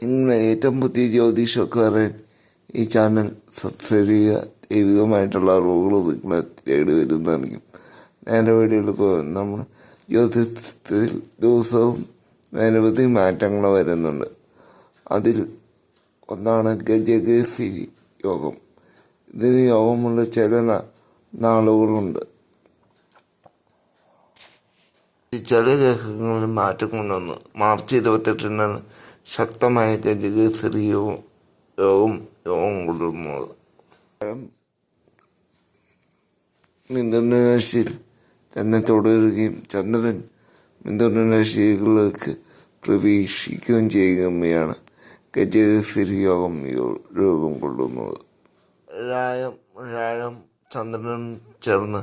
നിങ്ങളെ ഏറ്റവും പുതിയ ജ്യോതിഷമൊക്കെ അറിയാൻ ഈ ചാനൽ സബ്സ്ക്രൈബ് ചെയ്യുക. ദൈവികമായിട്ടുള്ള അറിവുകൾ നിങ്ങളെ തേടി വരുന്നതായിരിക്കും. നേരെ വീഡിയോയിലേക്ക് നമ്മൾ ജ്യോതിഷത്തിൽ ദിവസവും നിരവധി മാറ്റങ്ങൾ വരുന്നുണ്ട്. അതിൽ ഒന്നാണ് ഗജകേസരി യോഗം. ഇതിന് യോഗമുള്ള ചില നാളുകളുണ്ട്. ചില ഗ്രഹങ്ങളിൽ മാറ്റം കൊണ്ടുവന്നു. മാർച്ച് 28-നാണ് ശക്തമായ ഗജകേസരി യോഗം കൊണ്ടുവന്നത്. മിഥുന രാശിയിൽ തന്നെ തുടരുകയും ചന്ദ്രൻ മിഥുന രാശികളിലേക്ക് പ്രവേശിക്കുകയും ചെയ്യുകയാണ് ഗജകേസരി യോഗം കൊള്ളുന്നത്. വ്യാഴം ചന്ദ്രനും ചേർന്ന്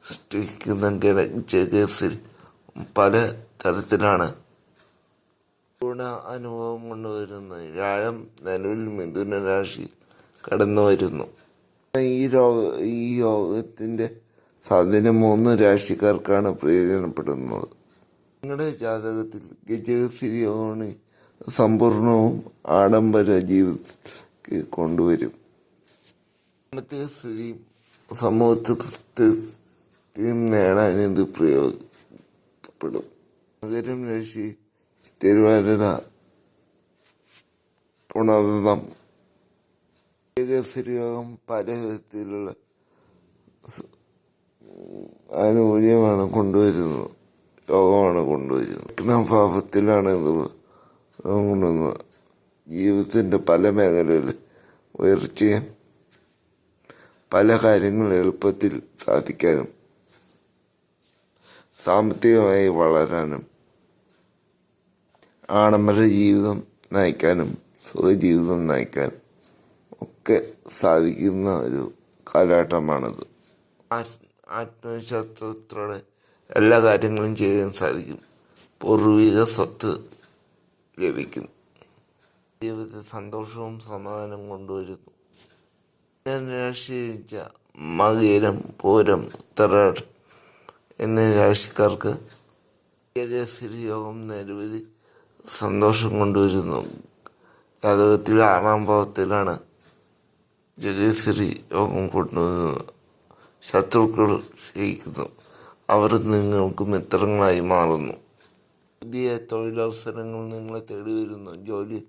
സൃഷ്ടിക്കുന്ന ഗജകേസരി പല തരത്തിലാണ് ഗുണ അനുഭവം കൊണ്ടുവരുന്നത്. വ്യാഴം നിലവിൽ മിഥുന രാശി കടന്നു വരുന്നു. ഈ യോഗത്തിൻ്റെ സാധ്യത 3 രാശിക്കാർക്കാണ് പ്രയോജനപ്പെടുന്നത്. നിങ്ങളുടെ ജാതകത്തിൽ ഗജകേസരി യോഗം സമ്പൂർണവും ആഡംബര ജീവിതത്തിൽ കൊണ്ടുവരും. സാമ്പത്തിക സ്ഥിതിയും സമൂഹത്തിലും നേടാൻ ഇത് പ്രയോജനപ്പെടും. മകരം രാശി തിരുവാതിര പുണർതം ഗജകേസരി യോഗം പല വിധത്തിലുള്ള ആനുകൂല്യമാണ് കൊണ്ടുവരുന്നത്. യോഗമാണ് കൊണ്ടുവരുന്നത്. ഭാവത്തിലാണ് ഇത് കൊണ്ടുവന്നത്. ജീവിതത്തിൻ്റെ പല മേഖലയിൽ ഉയർച്ചയും പല കാര്യങ്ങൾ എളുപ്പത്തിൽ സാധിക്കാനും സാമ്പത്തികമായി വളരാനും ആഡംബര ജീവിതം നയിക്കാനും സുഖജീവിതം നയിക്കാനും ഒക്കെ സാധിക്കുന്ന ഒരു കാലഘട്ടമാണിത്. ആത്മവിശ്വാസത്തോടെ എല്ലാ കാര്യങ്ങളും ചെയ്യാൻ സാധിക്കും. പൂർവിക സ്വത്ത് ലഭിക്കും. ജീവിതത്തിൽ സന്തോഷവും സമാധാനവും കൊണ്ടുവരുന്നു. രാശിച്ച മകരം, പൂരം, ഉത്തരാടം എന്നീ രാശിക്കാർക്ക് ഗജകേസരി യോഗം നിരവധി സന്തോഷം കൊണ്ടുവരുന്നു. ജാതകത്തിൽ 6-ാം ഭാവത്തിലാണ് ഗജകേസരി യോഗം കൊണ്ടുവരുന്നത്. ശത്രുക്കൾ ക്ഷയിക്കുന്നു. അവർ നിങ്ങൾക്ക് മിത്രങ്ങളായി മാറുന്നു. പുതിയ തൊഴിലവസരങ്ങൾ നിങ്ങളെ തേടി വരുന്നു. ജോലി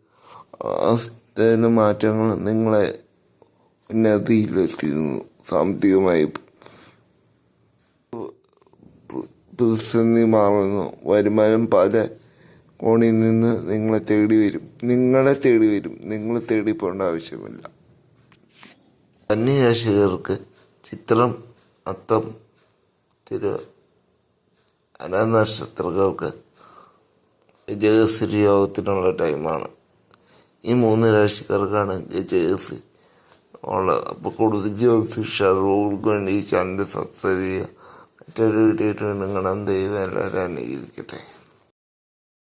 മാറ്റങ്ങൾ നിങ്ങളെ ഉന്നതിയിലെത്തിക്കുന്നു. സാമ്പത്തികമായി പ്രതിസന്ധി മാറുന്നു. വരുമാനം പല കോണിൽ നിന്ന് നിങ്ങളെ തേടി വരും. നിങ്ങൾ തേടി പോകേണ്ട ആവശ്യമില്ല. കന്യാരാശിക്കാർക്ക് ചിത്രം, അത്തം, നക്ഷത്രക്കാർക്ക് ഗജകേസരി യോഗത്തിനുള്ള ടൈമാണ്. ഈ 3 രാശിക്കാർക്കാണ് ഗജകേസരി ഉള്ളത്. അപ്പോൾ കൂടുതൽ ജ്യോതിഷ അറിവുകൾക്ക് വേണ്ടി ഈ ചാനൽ സബ്സ്ക്രൈബ് ചെയ്യുക. മറ്റൊരു വീഡിയോ കാണാൻ ദൈവം എല്ലാവരും അനുഗ്രഹിക്കട്ടെ.